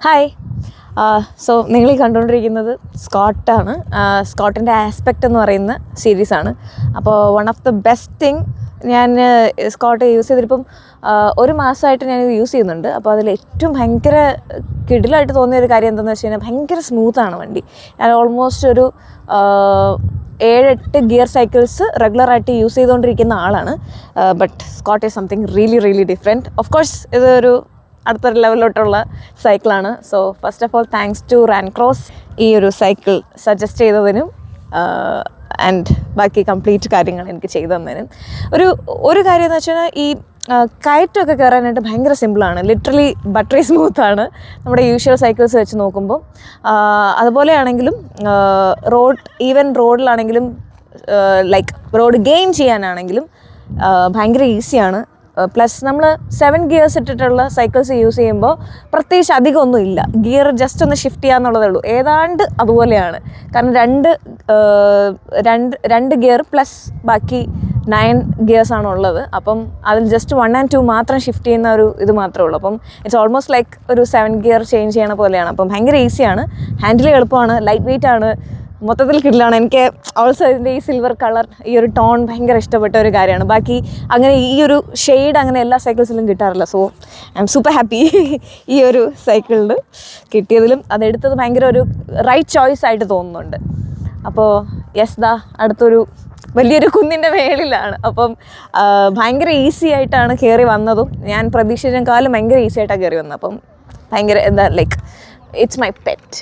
Hi. So നിങ്ങൾ ഈ കണ്ടുകൊണ്ടിരിക്കുന്നത് സ്കോട്ടാണ്. സ്കോട്ടിൻ്റെ ആസ്പെക്റ്റ് എന്ന് പറയുന്ന സീരീസാണ്. അപ്പോൾ one of the best thing, ഞാൻ സ്കോട്ട് യൂസ് ചെയ്തിട്ടിപ്പം 1 മാസമായിട്ട് ഞാനിത് യൂസ് ചെയ്യുന്നുണ്ട്. അപ്പോൾ അതിൽ ഏറ്റവും ഭയങ്കര കിടിലായിട്ട് തോന്നിയ ഒരു കാര്യം എന്താണെന്ന് വെച്ച് കഴിഞ്ഞാൽ ഭയങ്കര സ്മൂത്താണ് വണ്ടി. ഞാൻ ഓൾമോസ്റ്റ് ഒരു 7-8 ഗിയർ സൈക്കിൾസ് റെഗുലറായിട്ട് യൂസ് ചെയ്തുകൊണ്ടിരിക്കുന്ന ആളാണ്. But Scott is something really different. Of course ഇതൊരു അടുത്തൊരു ലെവലിലോട്ടുള്ള സൈക്കിളാണ്. So first of all thanks to റാൻക്രോസ് ഈ ഒരു സൈക്കിൾ സജസ്റ്റ് ചെയ്തതിനും ആൻഡ് ബാക്കി കംപ്ലീറ്റ് കാര്യങ്ങൾ എനിക്ക് ചെയ്തു തന്നതിനും. ഒരു കാര്യം എന്ന് വെച്ചാൽ ഈ കയറ്റമൊക്കെ കയറാനായിട്ട് ഭയങ്കര സിമ്പിളാണ്. ലിറ്ററലി ബട്ടറി സ്മൂത്താണ് നമ്മുടെ യൂഷ്വൽ സൈക്കിൾസ് വെച്ച് നോക്കുമ്പോൾ. അതുപോലെയാണെങ്കിലും ഈവൻ റോഡിലാണെങ്കിലും ലൈക്ക് റോഡ് ഗെയിൻ ചെയ്യാനാണെങ്കിലും ഭയങ്കര ഈസിയാണ്. പ്ലസ് നമ്മൾ 7 ഗിയേഴ്സ് ഇട്ടിട്ടുള്ള സൈക്കിൾസ് യൂസ് ചെയ്യുമ്പോൾ പ്രത്യേകിച്ച് അധികമൊന്നും ഇല്ല, ഗിയർ ജസ്റ്റ് ഒന്ന് ഷിഫ്റ്റ് ചെയ്യാന്നുള്ളതേ ഉള്ളൂ. ഏതാണ്ട് അതുപോലെയാണ്. കാരണം രണ്ട് ഗിയർ പ്ലസ് ബാക്കി 9 ഗിയേഴ്സാണ് ഉള്ളത്. അപ്പം അതിൽ ജസ്റ്റ് 1 and 2 മാത്രം ഷിഫ്റ്റ് ചെയ്യുന്ന ഒരു ഇത് മാത്രമേ ഉള്ളൂ. അപ്പം ഇറ്റ്സ് ഓൾമോസ്റ്റ് ലൈക്ക് ഒരു 7 ഗിയർ ചേഞ്ച് ചെയ്യണ പോലെയാണ്. അപ്പം ഭയങ്കര ഈസിയാണ്, ഹാൻഡിൽ എളുപ്പമാണ്, ലൈറ്റ് വെയിറ്റ് ആണ്, മൊത്തത്തിൽ കിടിലാണ്. എനിക്ക് ഓൾസോ ഇതിൻ്റെ ഈ സിൽവർ കളർ, ഈ ഒരു ടോൺ ഭയങ്കര ഇഷ്ടപ്പെട്ട ഒരു കാര്യമാണ്. ബാക്കി അങ്ങനെ ഈ ഒരു ഷെയ്ഡ് അങ്ങനെ എല്ലാ സൈക്കിൾസിലും കിട്ടാറില്ല. So I M super happy ഈ ഒരു സൈക്കിളിൽ കിട്ടിയതിലും. അതെടുത്തത് ഭയങ്കര ഒരു റൈറ്റ് ചോയ്സ് ആയിട്ട് തോന്നുന്നുണ്ട്. അപ്പോൾ അടുത്തൊരു വലിയൊരു കുന്നിൻ്റെ മേളിലാണ്. അപ്പം ഭയങ്കര ഈസി ആയിട്ടാണ് കയറി വന്നതും. ഞാൻ പ്രതീക്ഷിച്ചതിനേക്കാളും ഭയങ്കര ഈസി ആയിട്ടാണ് കയറി വന്നത്. അപ്പം ഭയങ്കര ലൈക്ക് ഇറ്റ്സ് മൈ പെറ്റ്.